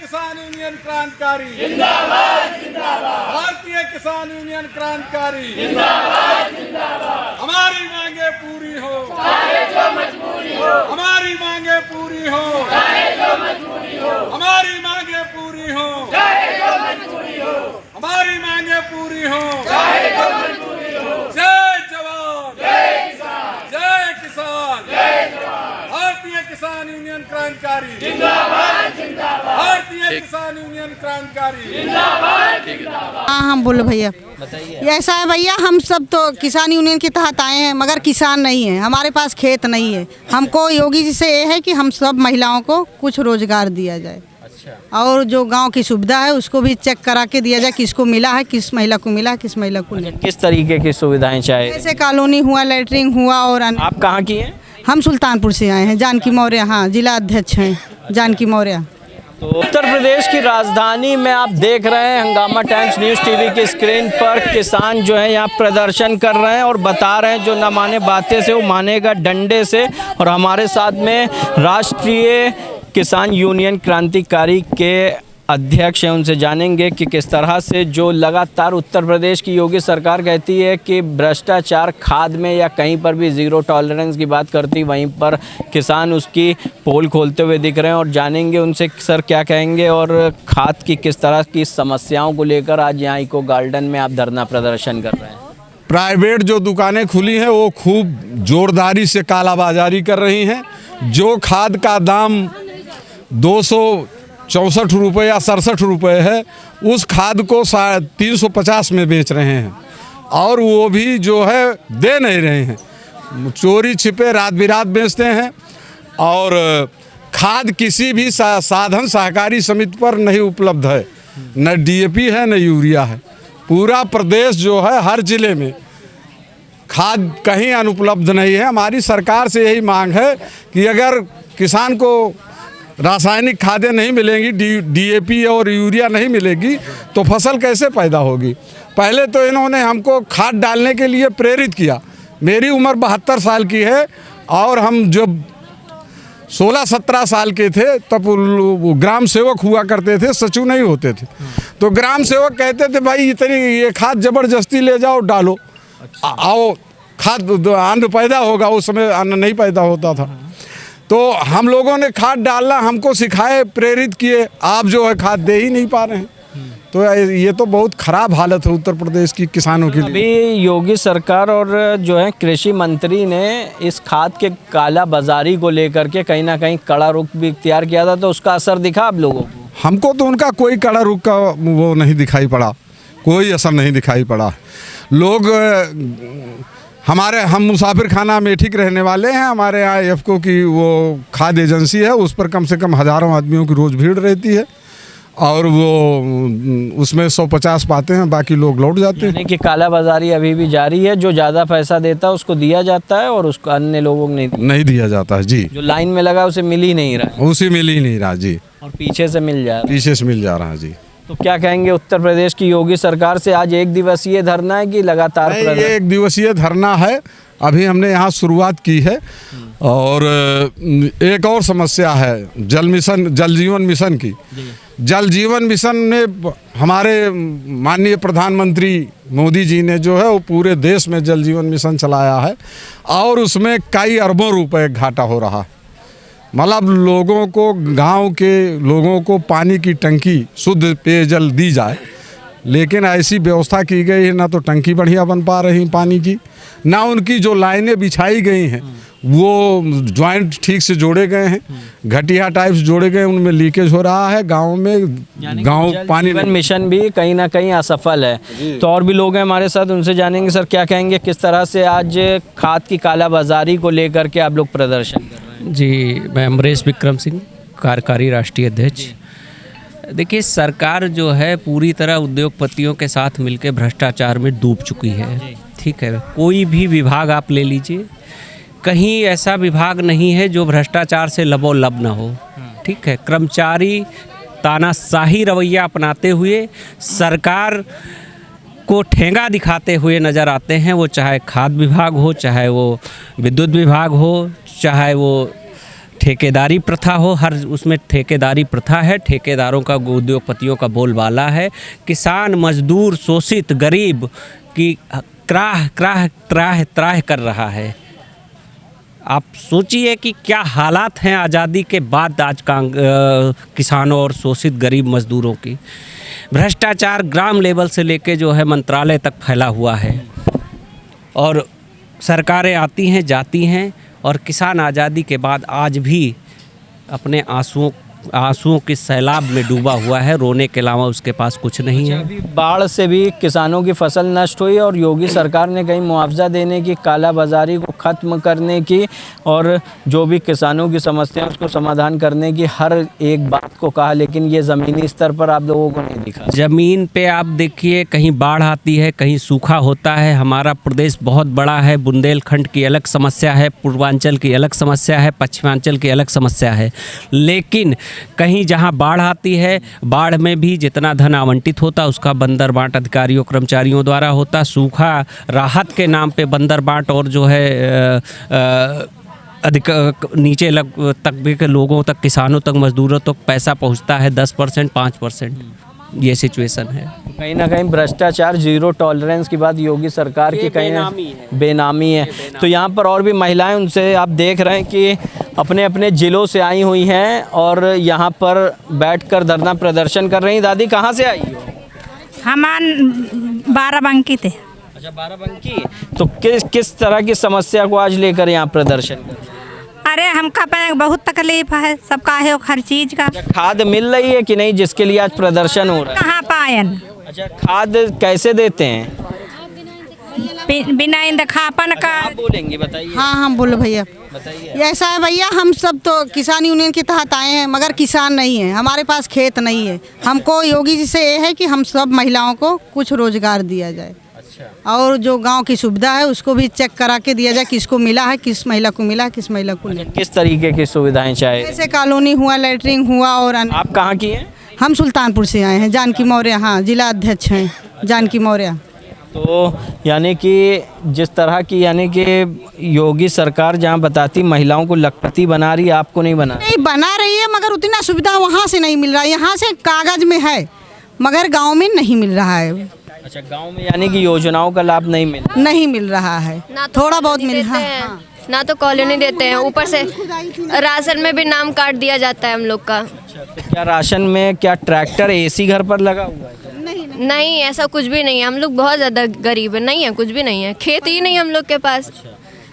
किसान यूनियन क्रांतिकारी जिंदाबाद जिंदाबाद, भारतीय किसान यूनियन क्रांतिकारी जिंदाबाद जिंदाबाद। हमारी मांगे पूरी हो चाहे जो मजबूरी हो, हमारी मांगे पूरी हो चाहे जो मजबूरी हो, हमारी मांगे पूरी हो चाहे जो मजबूरी हो, हमारी मांगे पूरी हो चाहे जो मजबूरी हो। जय जवान जय किसान, जय किसान जय जवान। भारतीय किसान यूनियन क्रांतिकारी जिंदाबाद जिंदाबाद, भारतीय किसान यूनियन क्रांतिकारी जिंदाबाद जिंदाबाद। हाँ हम बोलो भैया, ऐसा है भैया, हम सब तो किसान यूनियन के तहत आए हैं, मगर किसान नहीं है, हमारे पास खेत नहीं है। हमको योगी जी से ये है कि हम सब महिलाओं को कुछ रोजगार दिया जाए। अच्छा। और जो गांव की सुविधा है उसको भी चेक करा के दिया जाए, किसको मिला है, किस महिला को मिला है, किस महिला को नहीं। किस तरीके की सुविधाएं चाहिए? जैसे कॉलोनी हुआ, लैटरिन हुआ। और आप कहाँ की हैं? हम सुल्तानपुर से आए हैं, जानकी मौर्य, हाँ जिला अध्यक्ष हैं जानकी मौर्य। तो उत्तर प्रदेश की राजधानी में आप देख रहे हैं हंगामा टाइम्स न्यूज़ टीवी की स्क्रीन पर किसान जो है यहाँ प्रदर्शन कर रहे हैं और बता रहे हैं जो न माने बातें से वो मानेगा डंडे से। और हमारे साथ में राष्ट्रीय किसान यूनियन क्रांतिकारी के अध्यक्ष हैं, उनसे जानेंगे कि किस तरह से जो लगातार उत्तर प्रदेश की योगी सरकार कहती है कि भ्रष्टाचार खाद में या कहीं पर भी ज़ीरो टॉलरेंस की बात करती, वहीं पर किसान उसकी पोल खोलते हुए दिख रहे हैं। और जानेंगे उनसे सर क्या कहेंगे और खाद की किस तरह की समस्याओं को लेकर आज यहाँ इको गार्डन में आप धरना प्रदर्शन कर रहे हैं। प्राइवेट जो दुकानें खुली हैं वो खूब जोरदारी से कालाबाजारी कर रही हैं। जो खाद का दाम 264 रुपये या 67 रुपये है, उस खाद को 350 में बेच रहे हैं और वो भी जो है दे नहीं रहे हैं, चोरी छिपे रात बिरात बेचते हैं। और खाद किसी भी साधन सहकारी समिति पर नहीं उपलब्ध है, न DAP है न यूरिया है। पूरा प्रदेश जो है हर जिले में खाद कहीं अनुपलब्ध नहीं है। हमारी सरकार से यही मांग है कि अगर किसान को रासायनिक खादें नहीं मिलेंगी, DAP और यूरिया नहीं मिलेगी, तो फसल कैसे पैदा होगी। पहले तो इन्होंने हमको खाद डालने के लिए प्रेरित किया। मेरी उम्र 72 साल की है और हम जब 16-17 साल के थे तब ग्राम सेवक हुआ करते थे, सचिव नहीं होते थे। तो ग्राम सेवक कहते थे भाई इतनी ये खाद ज़बरदस्ती ले जाओ डालो, आओ खाद अन्न पैदा होगा। उस समय अन्न नहीं पैदा होता था, तो हम लोगों ने खाद डालना हमको सिखाए, प्रेरित किए। आप जो है खाद दे ही नहीं पा रहे हैं, तो ये तो बहुत ख़राब हालत है उत्तर प्रदेश की किसानों के लिए। अभी योगी सरकार और जो है कृषि मंत्री ने इस खाद के काला बाजारी को लेकर के कहीं ना कहीं कड़ा रुख भी इख्तियार किया था, तो उसका असर दिखा आप लोगों को? हमको तो उनका कोई कड़ा रुख का वो नहीं दिखाई पड़ा, कोई असर नहीं दिखाई पड़ा। लोग हम मुसाफिर खाना में ठीक रहने वाले हैं। हमारे यहाँ एफको की वो खाद एजेंसी है, उस पर कम से कम हज़ारों आदमियों की रोज़ भीड़ रहती है और वो उसमें 150 पाते हैं, बाकी लोग लौट जाते हैं। यानी कि काला बाजारी अभी भी जारी है, जो ज़्यादा पैसा देता है उसको दिया जाता है और उसको अन्य लोगों को नहीं दिया जाता है जी। जो लाइन में लगा उसे मिल ही नहीं रहा, उसे मिल ही नहीं रहा जी, और पीछे से मिल जा रहा है, पीछे से मिल जा रहा है जी। तो क्या कहेंगे उत्तर प्रदेश की योगी सरकार से? आज एक दिवसीय धरना है कि लगातार? ये एक दिवसीय धरना है, अभी हमने यहाँ शुरुआत की है। और एक और समस्या है जल जीवन मिशन की। जल जीवन मिशन में हमारे माननीय प्रधानमंत्री मोदी जी ने जो है वो पूरे देश में जल जीवन मिशन चलाया है और उसमें कई अरबों रुपए घाटा हो रहा है। मतलब लोगों को, गांव के लोगों को पानी की टंकी, शुद्ध पेयजल दी जाए, लेकिन ऐसी व्यवस्था की गई है ना तो टंकी बढ़िया बन पा रही पानी की, ना उनकी जो लाइनें बिछाई गई हैं वो जॉइंट ठीक से जोड़े गए हैं, घटिया टाइप्स जोड़े गए, उनमें लीकेज हो रहा है गाँव में। गाँव पानी मिशन भी कहीं ना कहीं असफल है। तो और भी लोग हैं हमारे साथ, उनसे जानेंगे सर क्या कहेंगे, किस तरह से आज खाद की कालाबाजारी को लेकर के आप लोग प्रदर्शन कर रहे हैं? जी, मैं अमरेश विक्रम सिंह, कार्यकारी राष्ट्रीय अध्यक्ष। देखिए, सरकार जो है पूरी तरह उद्योगपतियों के साथ मिलकर भ्रष्टाचार में डूब चुकी है। ठीक है, कोई भी विभाग आप ले लीजिए, कहीं ऐसा विभाग नहीं है जो भ्रष्टाचार से लबोलब ना हो। ठीक है, कर्मचारी तानाशाही रवैया अपनाते हुए सरकार को ठेंगा दिखाते हुए नज़र आते हैं। वो चाहे खाद्य विभाग हो, चाहे वो विद्युत विभाग हो, चाहे वो ठेकेदारी प्रथा हो, हर उसमें ठेकेदारी प्रथा है, ठेकेदारों का, उद्योगपतियों का बोलबाला है। किसान, मजदूर, शोषित, गरीब की त्राह कर रहा है। आप सोचिए कि क्या हालात हैं आज़ादी के बाद आज का किसानों और शोषित गरीब मजदूरों की। भ्रष्टाचार ग्राम लेवल से लेके जो है मंत्रालय तक फैला हुआ है और सरकारें आती हैं जाती हैं और किसान आज़ादी के बाद आज भी अपने आंसुओं के सैलाब में डूबा हुआ है। रोने के अलावा उसके पास कुछ नहीं है। अभी बाढ़ से भी किसानों की फसल नष्ट हुई और योगी सरकार ने कहीं मुआवजा देने की, कालाबाजारी को ख़त्म करने की और जो भी किसानों की समस्या है उसको समाधान करने की हर एक बात को कहा, लेकिन ये ज़मीनी स्तर पर आप लोगों को नहीं दिखा। ज़मीन पे आप देखिए, कहीं बाढ़ आती है, कहीं सूखा होता है। हमारा प्रदेश बहुत बड़ा है, बुंदेलखंड की अलग समस्या है, पूर्वांचल की अलग समस्या है, पश्चिमांचल की अलग समस्या है। लेकिन कहीं जहां बाढ़ आती है, बाढ़ में भी जितना धन आवंटित होता उसका बंदर बांट अधिकारियों कर्मचारियों द्वारा होता। सूखा राहत के नाम पे बंदर बांट और जो है नीचे तक के लोगों तक, किसानों तक, मजदूरों तक पैसा पहुंचता है 10%, 5%। ये सिचुएशन है। कहीं ना कहीं भ्रष्टाचार, जीरो टॉलरेंस की बात योगी सरकार की कहीं बेनामी है। तो यहाँ पर और भी महिलाएं, उनसे आप देख रहे हैं कि अपने अपने ज़िलों से आई हुई हैं और यहाँ पर बैठकर धरना प्रदर्शन कर रही हैं। दादी कहाँ से आई हो? हमान बाराबंकी थे। अच्छा, बाराबंकी। तो किस तरह की समस्या को आज लेकर यहाँ प्रदर्शन कर रही हैं? अरे हमका पे बहुत तकलीफ है, सबका है हर चीज़ का। खाद मिल रही है कि नहीं जिसके लिए आज प्रदर्शन हो रहा है? कहाँ पायन? अच्छा, खाद कैसे देते हैं? बिना इंतखापन का। आप बोलेंगे, बताइए। हाँ बोलो भैया। बताइए। ऐसा है भैया, हम सब तो किसान यूनियन के तहत आए हैं, मगर किसान नहीं है, हमारे पास खेत नहीं है। हमको योगी जी से ये है कि हम सब महिलाओं को कुछ रोजगार दिया जाए। अच्छा। और जो गांव की सुविधा है उसको भी चेक करा के दिया जाए, किसको मिला है, किस महिला को मिला है, किस महिला को नहीं। किस तरीके की सुविधाएं चाहिए? जैसे कॉलोनी हुआ, लैटरिन हुआ और आप कहाँ की हैं? हम सुल्तानपुर से आए हैं, जानकी मौर्य। हाँ, जिला अध्यक्ष हैं जानकी मौर्य। तो यानी कि जिस तरह की, यानी कि योगी सरकार जहाँ बताती महिलाओं को लखपति बना रही है, आपको नहीं बना रही है, मगर उतना सुविधा वहाँ से नहीं मिल रहा है। यहाँ से कागज में है मगर गांव में नहीं मिल रहा है। अच्छा, गांव में यानी कि योजनाओं का लाभ नहीं मिल रहा है। थोड़ा बहुत मिल रहा है। ना तो कॉलोनी देते हैं, ऊपर से राशन में भी नाम काट दिया जाता है हम लोग का। अच्छा, तो क्या राशन में क्या ट्रैक्टर, एसी घर पर लगा हुआ है? नहीं, ऐसा कुछ भी नहीं है। हम लोग बहुत ज़्यादा गरीब है, नहीं है, कुछ भी नहीं है। खेत ही नहीं हम लोग के पास।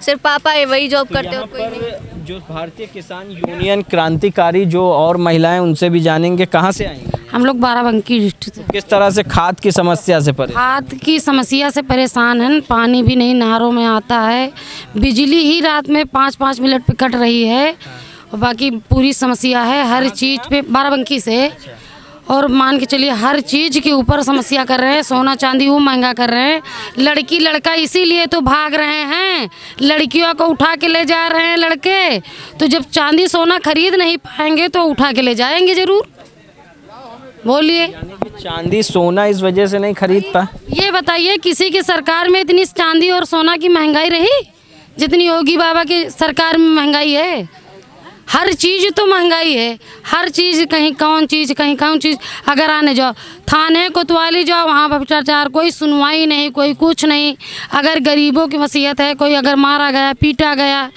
सिर्फ पापा है, वही जॉब करते हो। कोई नहीं। जो भारतीय किसान यूनियन क्रांतिकारी जो और महिलाएं, उनसे भी जानेंगे कहाँ से आएंगे। हम लोग बाराबंकी डिस्ट्रिक्ट से। किस तरह से खाद की समस्या से खाद की समस्या से परेशान हैं। पानी भी नहीं नहरों में आता है, बिजली ही रात में 5-5 मिनट पे कट रही है और बाकी पूरी समस्या है हर चीज़ पे। बाराबंकी से। और मान के चलिए हर चीज़ के ऊपर समस्या कर रहे हैं। सोना चांदी वो महंगा कर रहे हैं। लड़की लड़का इसीलिए तो भाग रहे हैं, लड़कियों को उठा के ले जा रहे हैं लड़के। तो जब चांदी सोना खरीद नहीं पाएंगे तो उठा के ले जाएंगे ज़रूर। बोलिए। चांदी सोना इस वजह से नहीं खरीद पा। ये बताइए, किसी की सरकार में इतनी चांदी और सोना की महंगाई रही जितनी योगी बाबा की सरकार में महंगाई है? हर चीज़ तो महंगाई है, हर चीज़। कहीं कौन चीज़ अगर आने जाओ, थाने कोतवाली जाओ, वहाँ भ्रष्टाचार, कोई सुनवाई नहीं, कोई कुछ नहीं। अगर गरीबों की वसीयत है, कोई अगर मारा गया, पीटा गया,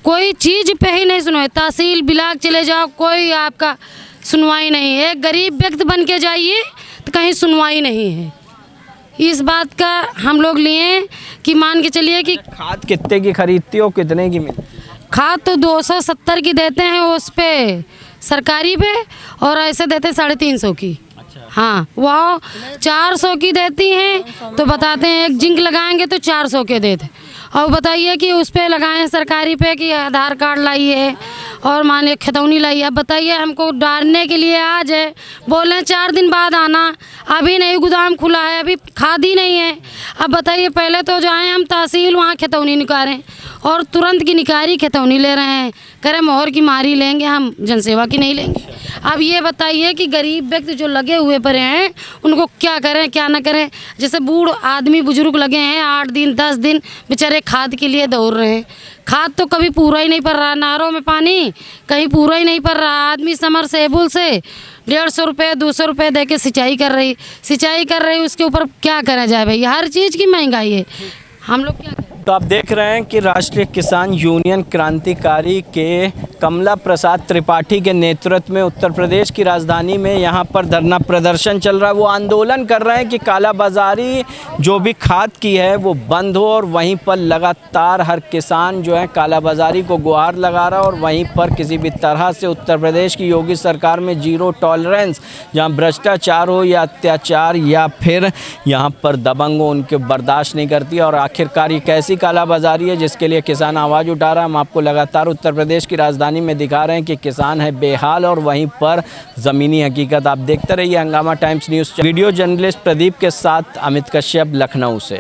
कोई चीज़ पे ही नहीं सुनवाई। तहसील ब्लॉक चले जाओ, कोई आपका सुनवाई नहीं है। एक गरीब व्यक्ति बन के जाइए तो कहीं सुनवाई नहीं है। इस बात का हम लोग लिए कि मान के चलिए कि खाद कितने की खरीदती हो, कितने की मिलती? खाद तो 270 की देते हैं उस पे सरकारी पे, और ऐसे देते हैं 350 की। अच्छा। हाँ, वह 400 की देती हैं तो बताते हैं एक जिंक लगाएंगे तो 400 के देते। और बताइए कि उस पर लगाएं सरकारी पे कि आधार कार्ड लाइए और माने खतौनी लाइए। अब बताइए, हमको डालने के लिए आज है, बोल रहे 4 दिन बाद आना, अभी नहीं, गोदाम खुला है, अभी खाद ही नहीं है। अब बताइए, पहले तो जाएं हम तहसील, वहाँ खतौनी निकालें और तुरंत की निकारी खतौनी ले रहे हैं, करें मोहर की मारी लेंगे, हम जनसेवा की नहीं लेंगे। अब ये बताइए कि गरीब व्यक्ति जो लगे हुए पड़े हैं उनको क्या करें क्या ना करें। जैसे बूढ़ आदमी बुजुर्ग लगे हैं 8 दिन 10 दिन बेचारे खाद के लिए दौड़ रहे हैं, खाद तो कभी पूरा ही नहीं पड़ रहा, नहरों में पानी कहीं पूरा ही नहीं पड़ रहा। आदमी समरसेबुल से 150 रुपये 200 रुपये दे के सिंचाई कर रही, उसके ऊपर क्या करा जाए भाई, हर चीज़ की महंगाई है, हम लोग क्या करें। तो आप देख रहे हैं कि राष्ट्रीय किसान यूनियन क्रांतिकारी के कमला प्रसाद त्रिपाठी के नेतृत्व में उत्तर प्रदेश की राजधानी में यहाँ पर धरना प्रदर्शन चल रहा है। वो आंदोलन कर रहे हैं कि कालाबाजारी जो भी खाद की है वो बंद हो, और वहीं पर लगातार हर किसान जो है कालाबाजारी को गुहार लगा रहा है, और वहीं पर किसी भी तरह से उत्तर प्रदेश की योगी सरकार में जीरो टॉलरेंस, जहाँ भ्रष्टाचार हो या अत्याचार या फिर यहाँ पर दबंग हो, उनके बर्दाश्त नहीं करती। और आखिरकार ये कैसी कालाबाजारी है जिसके लिए किसान आवाज़ उठा रहा है। हम आपको लगातार उत्तर प्रदेश की राजधानी में दिखा रहे हैं कि किसान है बेहाल, और वहीं पर ज़मीनी हकीकत आप देखते रहिए हंगामा times news. Video journalist Pradeep के साथ अमित कश्यप, लखनऊ से।